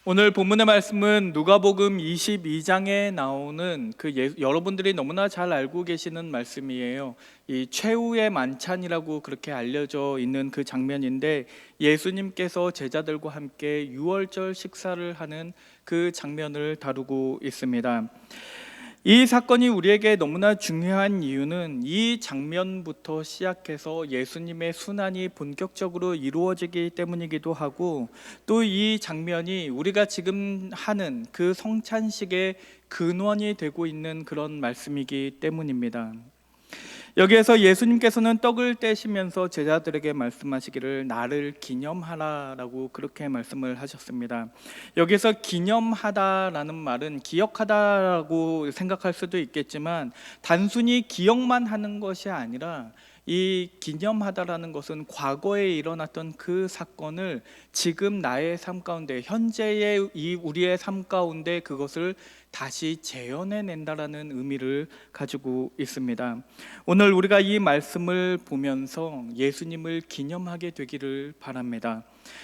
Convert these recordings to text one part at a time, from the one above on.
오늘 본문의 말씀은 누가복음 22장에 나오는 여러분들이 너무나 잘 알고 계시는 말씀이에요. 이 최후의 만찬이라고 그렇게 알려져 있는 그 장면인데, 예수님께서 제자들과 함께 유월절 식사를 하는 그 장면을 다루고 있습니다. 이 사건이 우리에게 너무나 중요한 이유는 이 장면부터 시작해서 예수님의 순환이 본격적으로 이루어지기 때문이기도 하고, 또 이 장면이 우리가 지금 하는 그 성찬식의 근원이 되고 있는 그런 말씀이기 때문입니다. 여기에서 예수님께서는 떡을 떼시면서 제자들에게 말씀하시기를 나를 기념하라라고 그렇게 말씀을 하셨습니다. 여기서 기념하다라는 말은 기억하다라고 생각할 수도 있겠지만, 단순히 기억만 하는 것이 아니라 이 기념하다라는 것은 과거에 일어났던 그 사건을 지금 나의 삶 가운데, 현재의 이 우리의 삶 가운데 그것을 다시 재현해낸다라는 의미를 가지고 있습니다. 오늘 우리가 이 말씀을 보면서 예수님을 기념하게 되기를 바랍니다.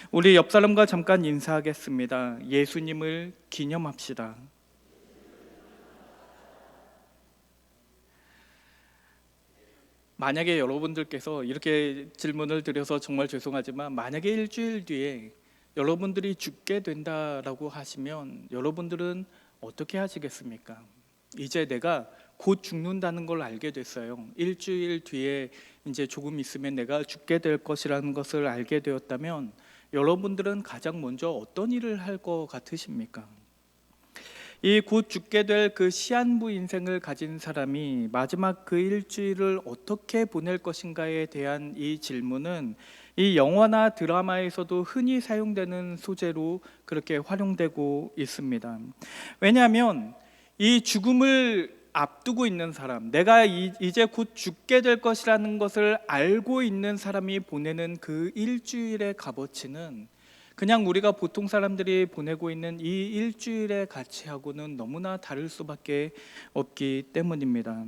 우리 옆 사람과 잠깐 인사하겠습니다. 예수님을 기념합시다. 만약에 여러분들께서 이렇게 질문을 드려서 정말 죄송하지만, 만약에 일주일 뒤에 여러분들이 죽게 된다라고 하시면 여러분들은 어떻게 하시겠습니까? 이제 내가 곧 죽는다는 걸 알게 됐어요. 일주일 뒤에 이제 조금 있으면 내가 죽게 될 것이라는 것을 알게 되었다면 여러분들은 가장 먼저 어떤 일을 할 것 같으십니까? 이 곧 죽게 될 그 시한부 인생을 가진 사람이 마지막 그 일주일을 어떻게 보낼 것인가에 대한 이 질문은 이 영화나 드라마에서도 흔히 사용되는 소재로 그렇게 활용되고 있습니다. 왜냐하면 이 죽음을 앞두고 있는 사람, 내가 이제 곧 죽게 될 것이라는 것을 알고 있는 사람이 보내는 그 일주일의 값어치는 그냥 우리가 보통 사람들이 보내고 있는 이 일주일의 가치하고는 너무나 다를 수밖에 없기 때문입니다.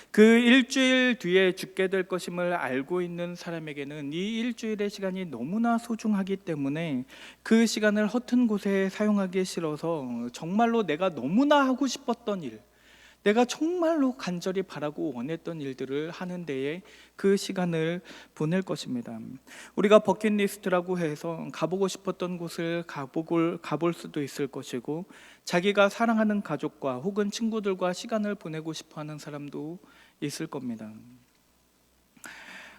그 일주일 뒤에 죽게 될 것임을 알고 있는 사람에게는 이 일주일의 시간이 너무나 소중하기 때문에 그 시간을 허튼 곳에 사용하기 싫어서 정말로 내가 너무나 하고 싶었던 일, 내가 정말로 간절히 바라고 원했던 일들을 하는 데에 그 시간을 보낼 것입니다. 우리가 버킷리스트라고 해서 가보고 싶었던 곳을 가볼 수도 있을 것이고, 자기가 사랑하는 가족과 혹은 친구들과 시간을 보내고 싶어하는 사람도 있을 겁니다.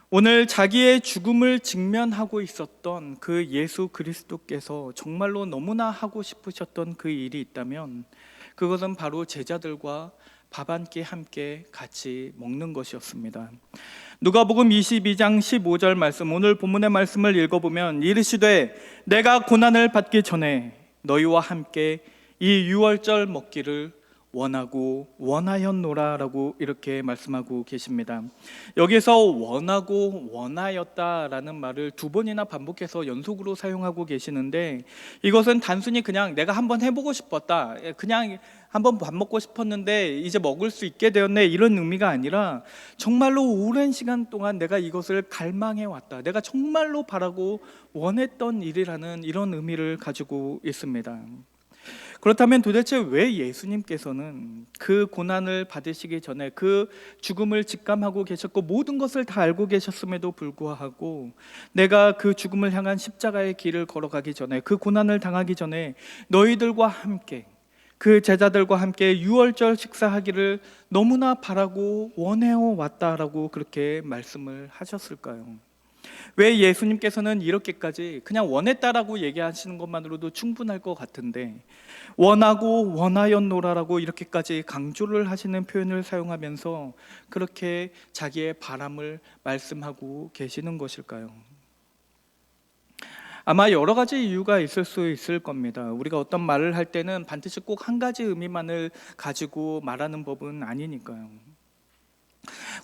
오늘 자기의 죽음을 직면하고 있었던 그 예수 그리스도께서 정말로 너무나 하고 싶으셨던 그 일이 있다면 그것은 바로 제자들과 밥 한 끼 함께 같이 먹는 것이었습니다. 누가복음 22장 15절 말씀, 오늘 본문의 말씀을 읽어보면 이르시되 내가 고난을 받기 전에 너희와 함께 이 유월절 먹기를 원하고 원하였노라라고 이렇게 말씀하고 계십니다. 여기서 원하고 원하였다라는 말을 두 번이나 반복해서 연속으로 사용하고 계시는데, 이것은 단순히 그냥 내가 한번 해보고 싶었다, 그냥 한번 밥 먹고 싶었는데 이제 먹을 수 있게 되었네, 이런 의미가 아니라 정말로 오랜 시간 동안 내가 이것을 갈망해 왔다, 내가 정말로 바라고 원했던 일이라는 이런 의미를 가지고 있습니다. 그렇다면 도대체 왜 예수님께서는 그 고난을 받으시기 전에, 그 죽음을 직감하고 계셨고 모든 것을 다 알고 계셨음에도 불구하고 내가 그 죽음을 향한 십자가의 길을 걸어가기 전에, 그 고난을 당하기 전에 너희들과 함께, 그 제자들과 함께 유월절 식사하기를 너무나 바라고 원해어 왔다라고 그렇게 말씀을 하셨을까요? 왜 예수님께서는 이렇게까지 그냥 원했다라고 얘기하시는 것만으로도 충분할 것 같은데 원하고 원하였노라라고 이렇게까지 강조를 하시는 표현을 사용하면서 그렇게 자기의 바람을 말씀하고 계시는 것일까요? 아마 여러 가지 이유가 있을 수 있을 겁니다. 우리가 어떤 말을 할 때는 반드시 꼭 한 가지 의미만을 가지고 말하는 법은 아니니까요.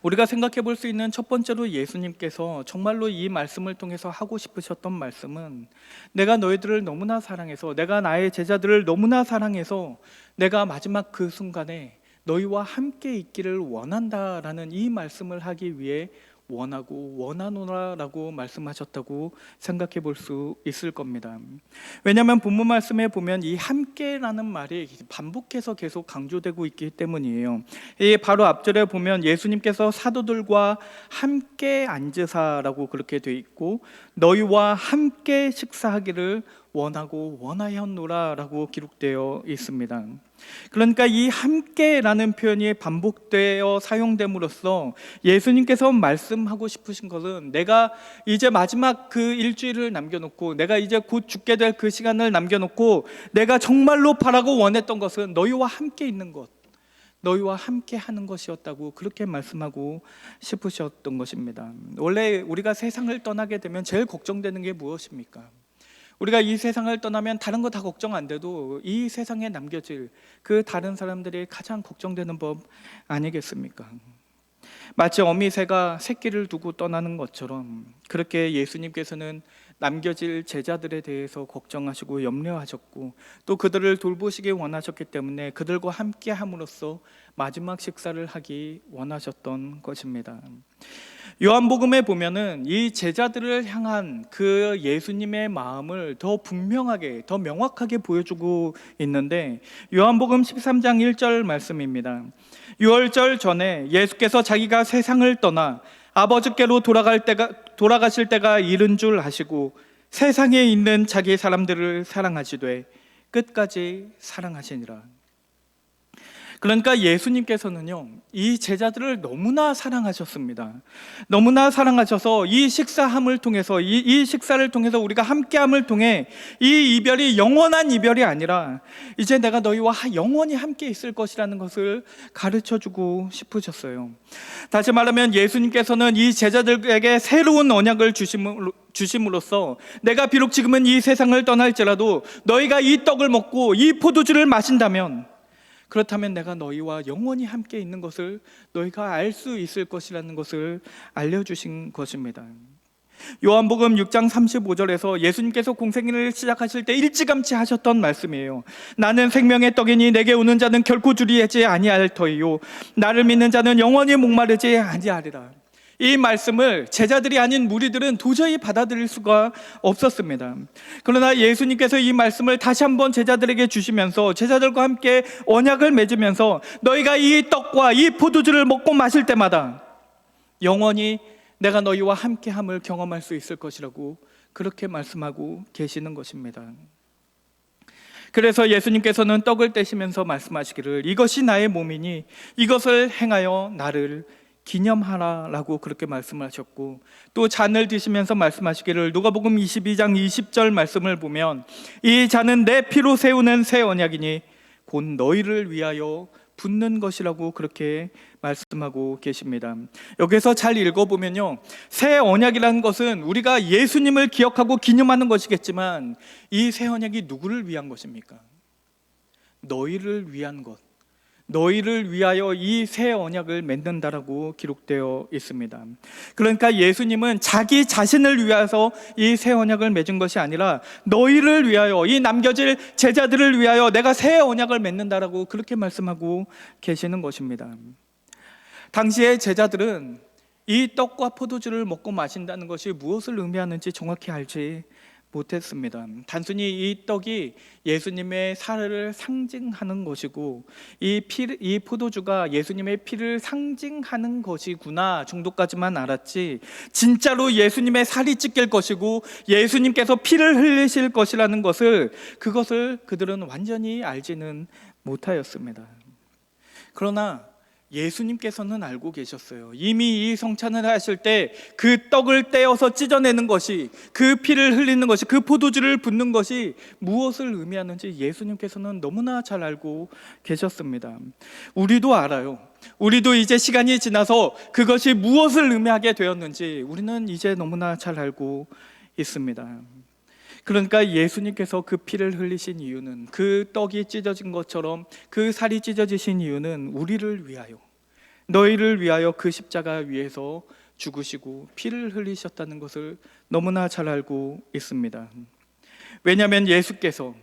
우리가 생각해 볼 수 있는 첫 번째로, 예수님께서 정말로 이 말씀을 통해서 하고 싶으셨던 말씀은 내가 너희들을 너무나 사랑해서, 내가 나의 제자들을 너무나 사랑해서 내가 마지막 그 순간에 너희와 함께 있기를 원한다라는 이 말씀을 하기 위해 원하고 원하노라라고 말씀하셨다고 생각해 볼 수 있을 겁니다. 왜냐하면 본문 말씀에 보면 이 함께라는 말이 반복해서 계속 강조되고 있기 때문이에요. 이 바로 앞절에 보면 예수님께서 사도들과 함께 앉으사라고 그렇게 돼 있고, 너희와 함께 식사하기를 원하고 원하였노라라고 기록되어 있습니다. 그러니까 이 함께라는 표현이 반복되어 사용됨으로써 예수님께서 말씀하고 싶으신 것은, 내가 이제 마지막 그 일주일을 남겨놓고, 내가 이제 곧 죽게 될 그 시간을 남겨놓고, 내가 정말로 바라고 원했던 것은 너희와 함께 있는 것, 너희와 함께 하는 것이었다고 그렇게 말씀하고 싶으셨던 것입니다. 원래 우리가 세상을 떠나게 되면 제일 걱정되는 게 무엇입니까? 우리가 이 세상을 떠나면 다른 거 다 걱정 안 돼도 이 세상에 남겨질 그 다른 사람들이 가장 걱정되는 법 아니겠습니까? 마치 어미새가 새끼를 두고 떠나는 것처럼, 그렇게 예수님께서는 남겨질 제자들에 대해서 걱정하시고 염려하셨고, 또 그들을 돌보시기 원하셨기 때문에 그들과 함께 함으로써 마지막 식사를 하기 원하셨던 것입니다. 요한복음에 보면은 이 제자들을 향한 그 예수님의 마음을 더 분명하게, 더 명확하게 보여주고 있는데, 요한복음 13장 1절 말씀입니다. 유월절 전에 예수께서 자기가 세상을 떠나 아버지께로 돌아가실 때가 이른 줄 아시고 세상에 있는 자기 사람들을 사랑하시되 끝까지 사랑하시니라. 그러니까 예수님께서는요, 이 제자들을 너무나 사랑하셨습니다. 너무나 사랑하셔서 이 식사함을 통해서, 이 식사를 통해서, 우리가 함께함을 통해 이 이별이 영원한 이별이 아니라 이제 내가 너희와 영원히 함께 있을 것이라는 것을 가르쳐주고 싶으셨어요. 다시 말하면 예수님께서는 이 제자들에게 새로운 언약을 주심으로써, 내가 비록 지금은 이 세상을 떠날지라도 너희가 이 떡을 먹고 이 포도주를 마신다면, 그렇다면 내가 너희와 영원히 함께 있는 것을 너희가 알 수 있을 것이라는 것을 알려주신 것입니다. 요한복음 6장 35절에서 예수님께서 공생애를 시작하실 때 일찌감치 하셨던 말씀이에요. 나는 생명의 떡이니 내게 오는 자는 결코 주리하지 아니할 터이요 나를 믿는 자는 영원히 목마르지 아니하리라. 이 말씀을 제자들이 아닌 무리들은 도저히 받아들일 수가 없었습니다. 그러나 예수님께서 이 말씀을 다시 한번 제자들에게 주시면서, 제자들과 함께 언약을 맺으면서, 너희가 이 떡과 이 포도주를 먹고 마실 때마다 영원히 내가 너희와 함께함을 경험할 수 있을 것이라고 그렇게 말씀하고 계시는 것입니다. 그래서 예수님께서는 떡을 떼시면서 말씀하시기를, 이것이 나의 몸이니 이것을 행하여 나를 기념하라라고 그렇게 말씀하셨고, 또 잔을 드시면서 말씀하시기를, 누가복음 22장 20절 말씀을 보면, 이 잔은 내 피로 세우는 새 언약이니 곧 너희를 위하여 붓는 것이라고 그렇게 말씀하고 계십니다. 여기서 잘 읽어보면요, 새 언약이라는 것은 우리가 예수님을 기억하고 기념하는 것이겠지만, 이 새 언약이 누구를 위한 것입니까? 너희를 위한 것, 너희를 위하여 이 새 언약을 맺는다라고 기록되어 있습니다. 그러니까 예수님은 자기 자신을 위해서 이 새 언약을 맺은 것이 아니라 너희를 위하여, 이 남겨질 제자들을 위하여 내가 새 언약을 맺는다라고 그렇게 말씀하고 계시는 것입니다. 당시의 제자들은 이 떡과 포도주를 먹고 마신다는 것이 무엇을 의미하는지 정확히 알지 못했습니다. 단순히 이 떡이 예수님의 살을 상징하는 것이고, 이 포도주가 예수님의 피를 상징하는 것이구나 정도까지만 알았지, 진짜로 예수님의 살이 찢길 것이고 예수님께서 피를 흘리실 것이라는 것을, 그것을 그들은 완전히 알지는 못하였습니다. 그러나 예수님께서는 알고 계셨어요. 이미 이 성찬을 하실 때 그 떡을 떼어서 찢어내는 것이, 그 피를 흘리는 것이, 그 포도주를 붓는 것이 무엇을 의미하는지 예수님께서는 너무나 잘 알고 계셨습니다. 우리도 알아요. 우리도 이제 시간이 지나서 그것이 무엇을 의미하게 되었는지 우리는 이제 너무나 잘 알고 있습니다. 그러니까 예수님께서 그 피를 흘리신 이유는, 그 떡이 찢어진 것처럼 그 살이 찢어지신 이유는 우리를 위하여, 너희를 위하여 그 십자가 위에서 죽으시고 피를 흘리셨다는 것을 너무나 잘 알고 있습니다. 왜냐하면 예수께서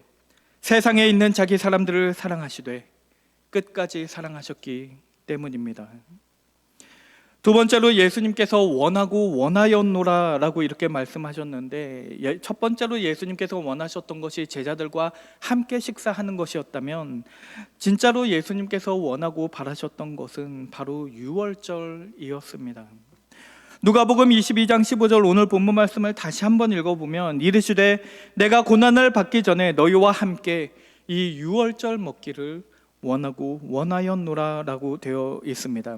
세상에 있는 자기 사람들을 사랑하시되 끝까지 사랑하셨기 때문입니다. 두 번째로 예수님께서 원하고 원하였노라라고 이렇게 말씀하셨는데, 첫 번째로 예수님께서 원하셨던 것이 제자들과 함께 식사하는 것이었다면, 진짜로 예수님께서 원하고 바라셨던 것은 바로 유월절이었습니다. 누가복음 22장 15절 오늘 본문 말씀을 다시 한번 읽어보면, 이르시되 내가 고난을 받기 전에 너희와 함께 이 유월절 먹기를 원하고 원하였노라라고 되어 있습니다.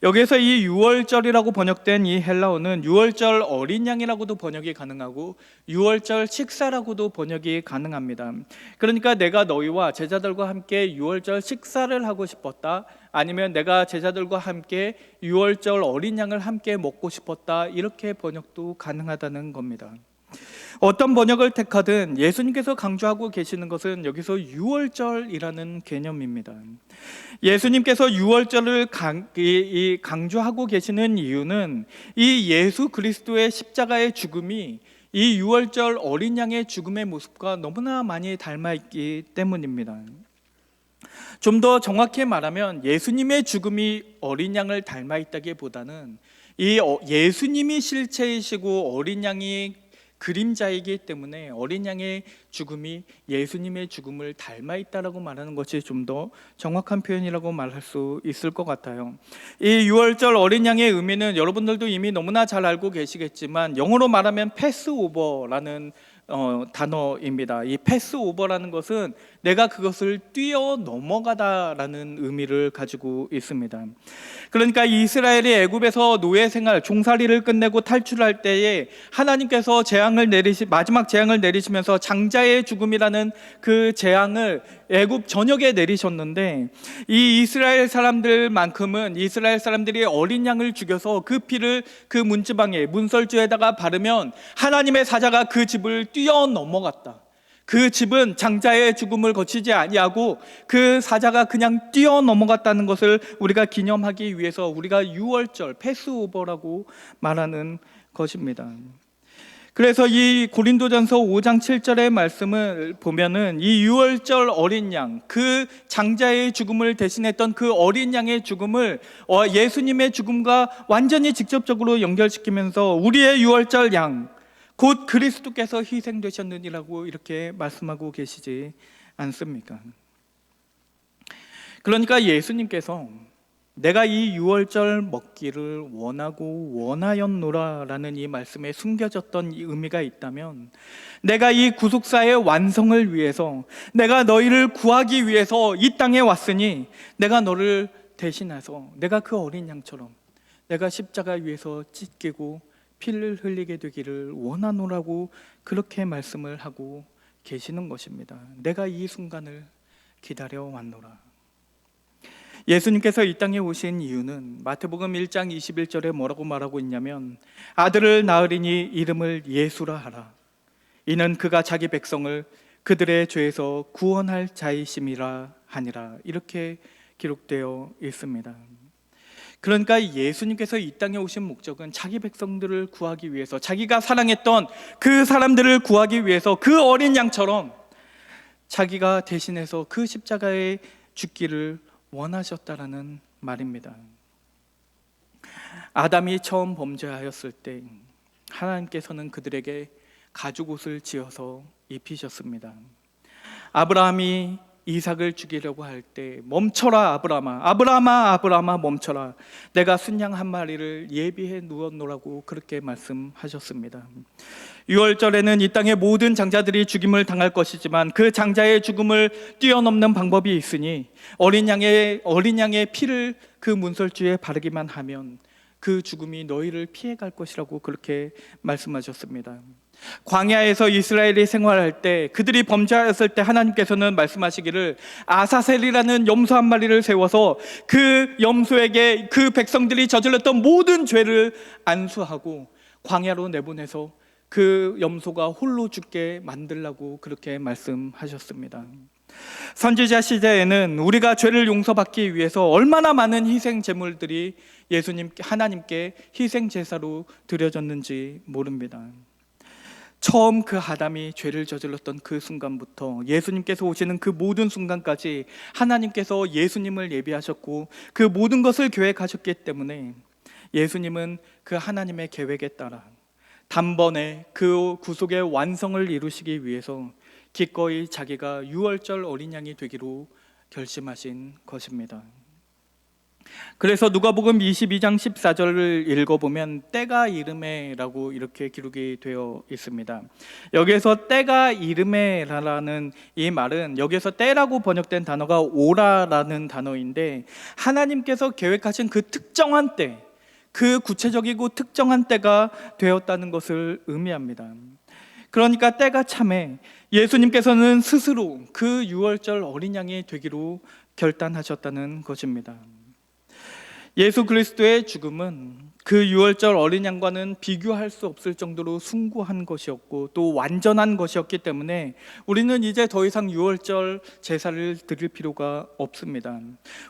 여기에서 이 유월절이라고 번역된 이 헬라어는 유월절 어린 양이라고도 번역이 가능하고 유월절 식사라고도 번역이 가능합니다. 그러니까 내가 너희와 제자들과 함께 유월절 식사를 하고 싶었다, 아니면 내가 제자들과 함께 유월절 어린 양을 함께 먹고 싶었다, 이렇게 번역도 가능하다는 겁니다. 어떤 번역을 택하든 예수님께서 강조하고 계시는 것은 여기서 유월절이라는 개념입니다. 예수님께서 유월절을 강조하고 계시는 이유는 이 예수 그리스도의 십자가의 죽음이 이 유월절 어린 양의 죽음의 모습과 너무나 많이 닮아 있기 때문입니다. 좀 더 정확히 말하면 예수님의 죽음이 어린 양을 닮아 있다기보다는 이 예수님이 실체이시고 어린 양이 그림자이기 때문에 어린 양의 죽음이 예수님의 죽음을 닮아 있다라고 말하는 것이 좀 더 정확한 표현이라고 말할 수 있을 것 같아요. 이 유월절 어린 양의 의미는 여러분들도 이미 너무나 잘 알고 계시겠지만, 영어로 말하면 패스오버라는 단어입니다. 이 패스오버라는 것은 내가 그것을 뛰어 넘어가다라는 의미를 가지고 있습니다. 그러니까 이스라엘이 애굽에서 노예 생활, 종살이를 끝내고 탈출할 때에 하나님께서 마지막 재앙을 내리시면서 장자의 죽음이라는 그 재앙을 애굽 전역에 내리셨는데, 이 이스라엘 사람들이 어린 양을 죽여서 그 피를 그 문지방에 문설주에다가 바르면 하나님의 사자가 그 집을 뛰어 넘어갔다. 그 집은 장자의 죽음을 거치지 아니하고 그 사자가 그냥 뛰어 넘어갔다는 것을 우리가 기념하기 위해서 우리가 유월절, 패스오버라고 말하는 것입니다. 그래서 이 고린도전서 5장 7절의 말씀을 보면은 이 유월절 어린 양, 그 장자의 죽음을 대신했던 그 어린 양의 죽음을 예수님의 죽음과 완전히 직접적으로 연결시키면서 우리의 유월절 양, 곧 그리스도께서 희생되셨느니라고 이렇게 말씀하고 계시지 않습니까? 그러니까 예수님께서 내가 이 유월절 먹기를 원하고 원하였노라라는 이 말씀에 숨겨졌던 이 의미가 있다면, 내가 이 구속사의 완성을 위해서, 내가 너희를 구하기 위해서 이 땅에 왔으니 내가 너를 대신해서 내가 그 어린 양처럼 내가 십자가 위에서 찢기고 피를 흘리게 되기를 원하노라고 그렇게 말씀을 하고 계시는 것입니다. 내가 이 순간을 기다려 왔노라. 예수님께서 이 땅에 오신 이유는 마태복음 1장 21절에 뭐라고 말하고 있냐면, 아들을 낳으리니 이름을 예수라 하라. 이는 그가 자기 백성을 그들의 죄에서 구원할 자이심이라 하니라. 이렇게 기록되어 있습니다. 그러니까 예수님께서 이 땅에 오신 목적은 자기 백성들을 구하기 위해서, 자기가 사랑했던 그 사람들을 구하기 위해서 그 어린 양처럼 자기가 대신해서 그 십자가에 죽기를 원하셨다라는 말입니다. 아담이 처음 범죄하였을 때 하나님께서는 그들에게 가죽옷을 지어서 입히셨습니다. 아브라함이 이삭을 죽이려고 할 때 멈춰라 아브라함아 멈춰라, 내가 순양 한 마리를 예비해 놓았노라고 그렇게 말씀하셨습니다. 유월절에는 이 땅의 모든 장자들이 죽임을 당할 것이지만 그 장자의 죽음을 뛰어넘는 방법이 있으니 어린 양의 피를 그 문설주에 바르기만 하면 그 죽음이 너희를 피해갈 것이라고 그렇게 말씀하셨습니다. 광야에서 이스라엘이 생활할 때, 그들이 범죄하였을 때 하나님께서는 말씀하시기를 아사셀이라는 염소 한 마리를 세워서 그 염소에게 그 백성들이 저질렀던 모든 죄를 안수하고 광야로 내보내서 그 염소가 홀로 죽게 만들라고 그렇게 말씀하셨습니다. 선지자 시대에는 우리가 죄를 용서받기 위해서 얼마나 많은 희생 제물들이 하나님께 희생 제사로 드려졌는지 모릅니다. 처음 그 아담이 죄를 저질렀던 그 순간부터 예수님께서 오시는 그 모든 순간까지 하나님께서 예수님을 예비하셨고 그 모든 것을 계획하셨기 때문에 예수님은 그 하나님의 계획에 따라 단번에 그 구속의 완성을 이루시기 위해서 기꺼이 자기가 유월절 어린 양이 되기로 결심하신 것입니다. 그래서 누가복음 22장 14절을 읽어보면 때가 이르매라고 이렇게 기록이 되어 있습니다. 여기서 때가 이르매라는 이 말은 여기서 때라고 번역된 단어가 오라라는 단어인데, 하나님께서 계획하신 그 특정한 때, 그 구체적이고 특정한 때가 되었다는 것을 의미합니다. 그러니까 때가 참에 예수님께서는 스스로 그 유월절 어린 양이 되기로 결단하셨다는 것입니다. 예수 그리스도의 죽음은 그 유월절 어린 양과는 비교할 수 없을 정도로 숭고한 것이었고 또 완전한 것이었기 때문에 우리는 이제 더 이상 유월절 제사를 드릴 필요가 없습니다.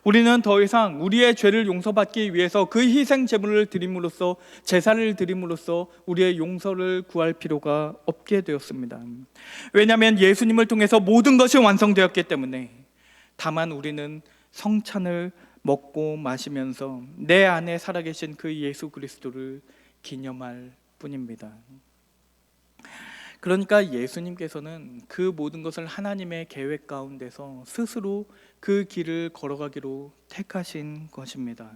우리는 더 이상 우리의 죄를 용서받기 위해서 그 희생 제물을 드림으로써, 제사를 드림으로써 우리의 용서를 구할 필요가 없게 되었습니다. 왜냐하면 예수님을 통해서 모든 것이 완성되었기 때문에. 다만 우리는 성찬을 먹고 마시면서 내 안에 살아계신 그 예수 그리스도를 기념할 뿐입니다. 그러니까 예수님께서는 그 모든 것을 하나님의 계획 가운데서 스스로 그 길을 걸어가기로 택하신 것입니다.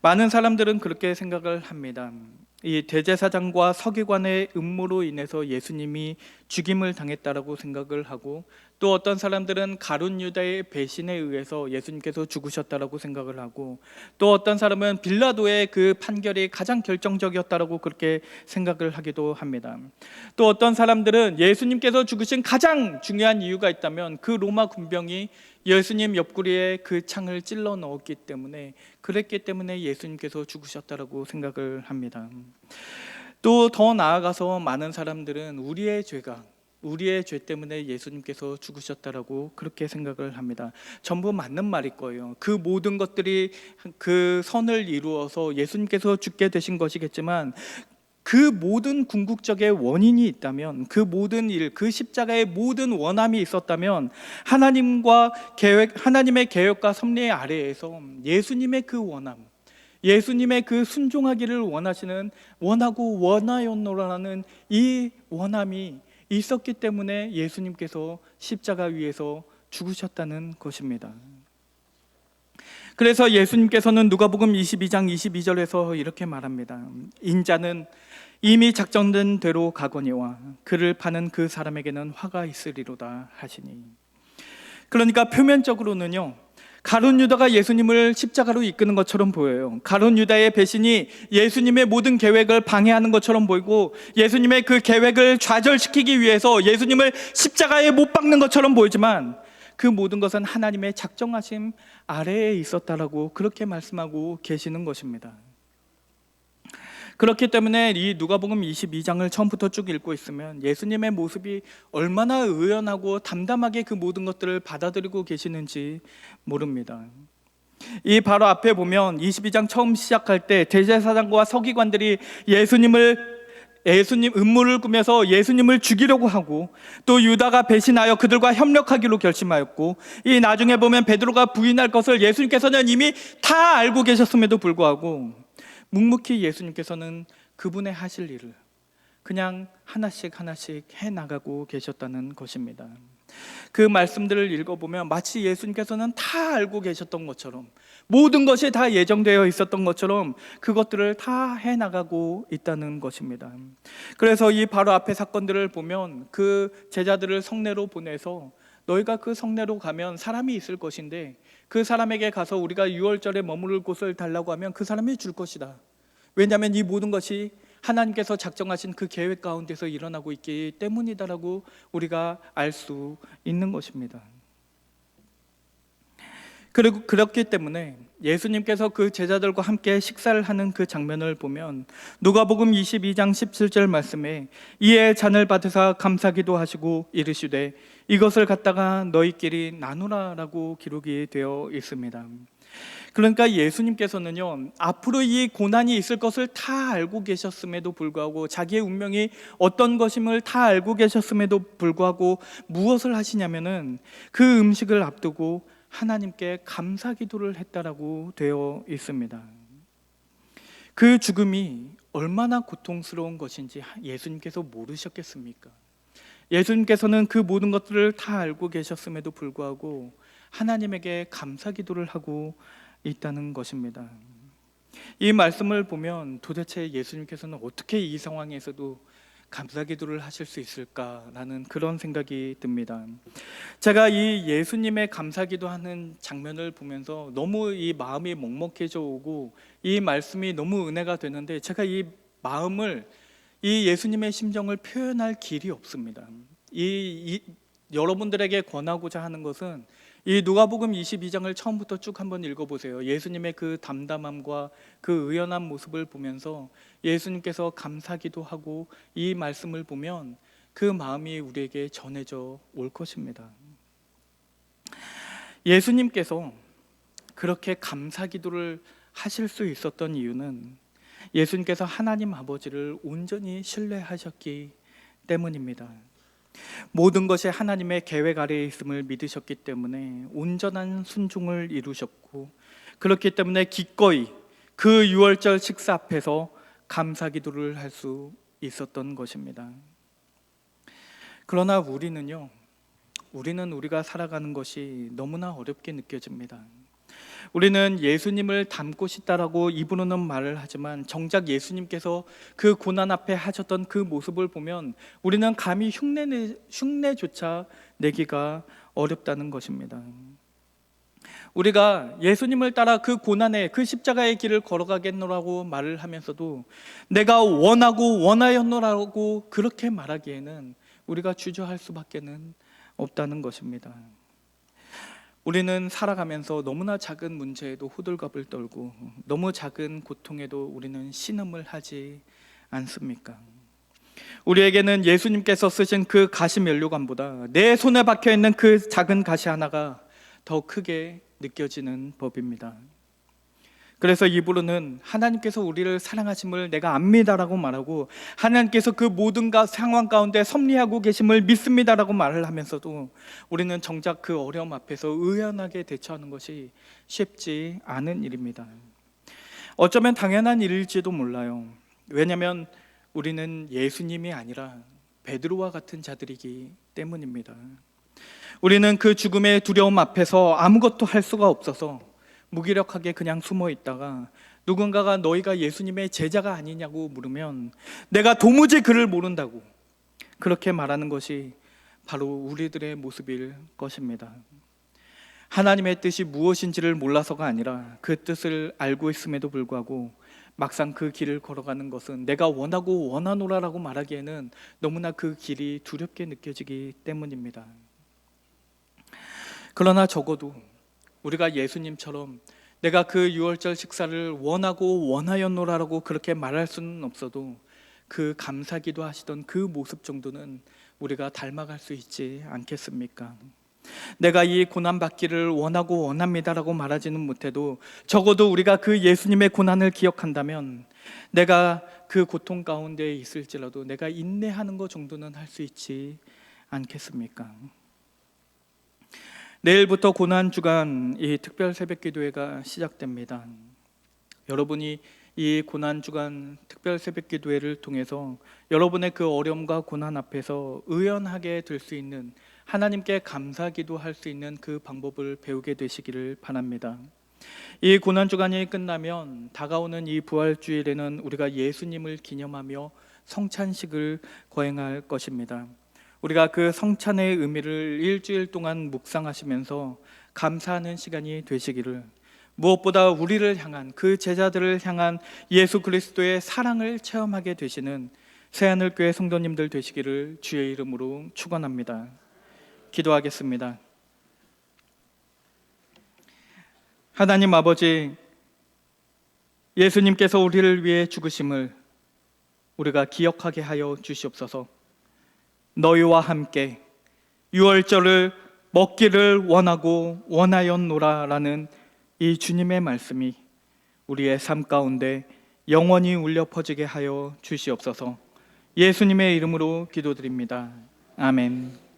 많은 사람들은 그렇게 생각을 합니다. 이 대제사장과 서기관의 음모로 인해서 예수님이 죽임을 당했다라고 생각을 하고, 또 어떤 사람들은 가룟 유다의 배신에 의해서 예수님께서 죽으셨다라고 생각을 하고, 또 어떤 사람은 빌라도의 그 판결이 가장 결정적이었다라고 그렇게 생각을 하기도 합니다. 또 어떤 사람들은 예수님께서 죽으신 가장 중요한 이유가 있다면 그 로마 군병이 예수님 옆구리에 그 창을 찔러 넣었기 때문에, 그랬기 때문에 예수님께서 죽으셨다라고 생각을 합니다. 또 더 나아가서 많은 사람들은 우리의 죄 때문에 예수님께서 죽으셨다라고 그렇게 생각을 합니다. 전부 맞는 말일 거예요. 그 모든 것들이 그 선을 이루어서 예수님께서 죽게 되신 것이겠지만, 그 모든 궁극적의 원인이 있다면, 그 모든 일, 그 십자가의 모든 원함이 있었다면, 하나님의 계획과 섭리 아래에서 예수님의 그 원함, 예수님의 그 순종하기를 원하고 원하였노라는 이 원함이 있었기 때문에 예수님께서 십자가 위에서 죽으셨다는 것입니다. 그래서 예수님께서는 누가복음 22장 22절에서 이렇게 말합니다. 인자는 이미 작정된 대로 가거니와 그를 파는 그 사람에게는 화가 있으리로다 하시니. 그러니까 표면적으로는요, 가룟 유다가 예수님을 십자가로 이끄는 것처럼 보여요. 가룟 유다의 배신이 예수님의 모든 계획을 방해하는 것처럼 보이고, 예수님의 그 계획을 좌절시키기 위해서 예수님을 십자가에 못 박는 것처럼 보이지만, 그 모든 것은 하나님의 작정하심 아래에 있었다라고 그렇게 말씀하고 계시는 것입니다. 그렇기 때문에 이 누가복음 22장을 처음부터 쭉 읽고 있으면 예수님의 모습이 얼마나 의연하고 담담하게 그 모든 것들을 받아들이고 계시는지 모릅니다. 이 바로 앞에 보면 22장 처음 시작할 때 대제사장과 서기관들이 예수님 음모를 꾸며서 예수님을 죽이려고 하고, 또 유다가 배신하여 그들과 협력하기로 결심하였고, 이 나중에 보면 베드로가 부인할 것을 예수님께서는 이미 다 알고 계셨음에도 불구하고 묵묵히 예수님께서는 그분의 하실 일을 그냥 하나씩 해나가고 계셨다는 것입니다. 그 말씀들을 읽어보면 마치 예수님께서는 다 알고 계셨던 것처럼, 모든 것이 다 예정되어 있었던 것처럼 그것들을 다 해나가고 있다는 것입니다. 그래서 이 바로 앞에 사건들을 보면 그 제자들을 성내로 보내서, 너희가 그 성내로 가면 사람이 있을 것인데 그 사람에게 가서 우리가 유월절에 머무를 곳을 달라고 하면 그 사람이 줄 것이다. 왜냐하면 이 모든 것이 하나님께서 작정하신 그 계획 가운데서 일어나고 있기 때문이다라고 우리가 알 수 있는 것입니다. 그리고 그렇기 때문에 예수님께서 그 제자들과 함께 식사를 하는 그 장면을 보면 누가복음 22장 17절 말씀에 이에 잔을 받으사 감사기도 하시고 이르시되 이것을 갖다가 너희끼리 나누라라고 기록이 되어 있습니다. 그러니까 예수님께서는요, 앞으로 이 고난이 있을 것을 다 알고 계셨음에도 불구하고, 자기의 운명이 어떤 것임을 다 알고 계셨음에도 불구하고 무엇을 하시냐면은 그 음식을 앞두고 하나님께 감사 기도를 했다라고 되어 있습니다. 그 죽음이 얼마나 고통스러운 것인지 예수님께서 모르셨겠습니까? 예수님께서는 그 모든 것들을 다 알고 계셨음에도 불구하고 하나님에게 감사 기도를 하고 있다는 것입니다. 이 말씀을 보면 도대체 예수님께서는 어떻게 이 상황에서도 감사 기도를 하실 수 있을까라는 그런 생각이 듭니다. 제가 이 예수님의 감사 기도하는 장면을 보면서 너무 이 마음이 먹먹해져 오고 이 말씀이 너무 은혜가 되는데, 제가 이 마음을, 이 예수님의 심정을 표현할 길이 없습니다. 여러분들에게 권하고자 하는 것은 이 누가복음 22장을 처음부터 쭉 한번 읽어보세요. 예수님의 그 담담함과 그 의연한 모습을 보면서 예수님께서 감사기도 하고 이 말씀을 보면 그 마음이 우리에게 전해져 올 것입니다. 예수님께서 그렇게 감사기도를 하실 수 있었던 이유는 예수님께서 하나님 아버지를 온전히 신뢰하셨기 때문입니다. 모든 것이 하나님의 계획 아래에 있음을 믿으셨기 때문에 온전한 순종을 이루셨고, 그렇기 때문에 기꺼이 그 유월절 식사 앞에서 감사 기도를 할 수 있었던 것입니다. 그러나 우리는 우리가 살아가는 것이 너무나 어렵게 느껴집니다. 우리는 예수님을 닮고 싶다라고 입으로는 말을 하지만 정작 예수님께서 그 고난 앞에 하셨던 그 모습을 보면 우리는 감히 흉내조차 내기가 어렵다는 것입니다. 우리가 예수님을 따라 그 고난의 그 십자가의 길을 걸어가겠노라고 말을 하면서도 내가 원하고 원하였노라고 그렇게 말하기에는 우리가 주저할 수밖에는 없다는 것입니다. 우리는 살아가면서 너무나 작은 문제에도 호들갑을 떨고 너무 작은 고통에도 우리는 신음을 하지 않습니까? 우리에게는 예수님께서 쓰신 그 가시 면류관보다 내 손에 박혀있는 그 작은 가시 하나가 더 크게 느껴지는 법입니다. 그래서 입으로는 하나님께서 우리를 사랑하심을 내가 압니다라고 말하고, 하나님께서 그 모든 상황 가운데 섭리하고 계심을 믿습니다라고 말을 하면서도 우리는 정작 그 어려움 앞에서 의연하게 대처하는 것이 쉽지 않은 일입니다. 어쩌면 당연한 일일지도 몰라요. 왜냐하면 우리는 예수님이 아니라 베드로와 같은 자들이기 때문입니다. 우리는 그 죽음의 두려움 앞에서 아무것도 할 수가 없어서 무기력하게 그냥 숨어 있다가 누군가가 너희가 예수님의 제자가 아니냐고 물으면 내가 도무지 그를 모른다고 그렇게 말하는 것이 바로 우리들의 모습일 것입니다. 하나님의 뜻이 무엇인지를 몰라서가 아니라 그 뜻을 알고 있음에도 불구하고 막상 그 길을 걸어가는 것은 내가 원하고 원하노라라고 말하기에는 너무나 그 길이 두렵게 느껴지기 때문입니다. 그러나 적어도 우리가 예수님처럼 내가 그 유월절 식사를 원하고 원하였노라라고 그렇게 말할 수는 없어도 그 감사기도 하시던 그 모습 정도는 우리가 닮아갈 수 있지 않겠습니까? 내가 이 고난받기를 원하고 원합니다라고 말하지는 못해도 적어도 우리가 그 예수님의 고난을 기억한다면 내가 그 고통 가운데 있을지라도 내가 인내하는 것 정도는 할 수 있지 않겠습니까? 내일부터 고난주간 이 특별 새벽기도회가 시작됩니다. 여러분이 이 고난주간 특별 새벽기도회를 통해서 여러분의 그 어려움과 고난 앞에서 의연하게 될 수 있는, 하나님께 감사기도 할 수 있는 그 방법을 배우게 되시기를 바랍니다. 이 고난주간이 끝나면 다가오는 이 부활주일에는 우리가 예수님을 기념하며 성찬식을 거행할 것입니다. 우리가 그 성찬의 의미를 일주일 동안 묵상하시면서 감사하는 시간이 되시기를, 무엇보다 우리를 향한, 그 제자들을 향한 예수 그리스도의 사랑을 체험하게 되시는 새하늘교회 성도님들 되시기를 주의 이름으로 축원합니다. 기도하겠습니다. 하나님 아버지, 예수님께서 우리를 위해 죽으심을 우리가 기억하게 하여 주시옵소서. 너희와 함께 유월절을 먹기를 원하고 원하였노라라는 이 주님의 말씀이 우리의 삶 가운데 영원히 울려 퍼지게 하여 주시옵소서. 예수님의 이름으로 기도드립니다. 아멘.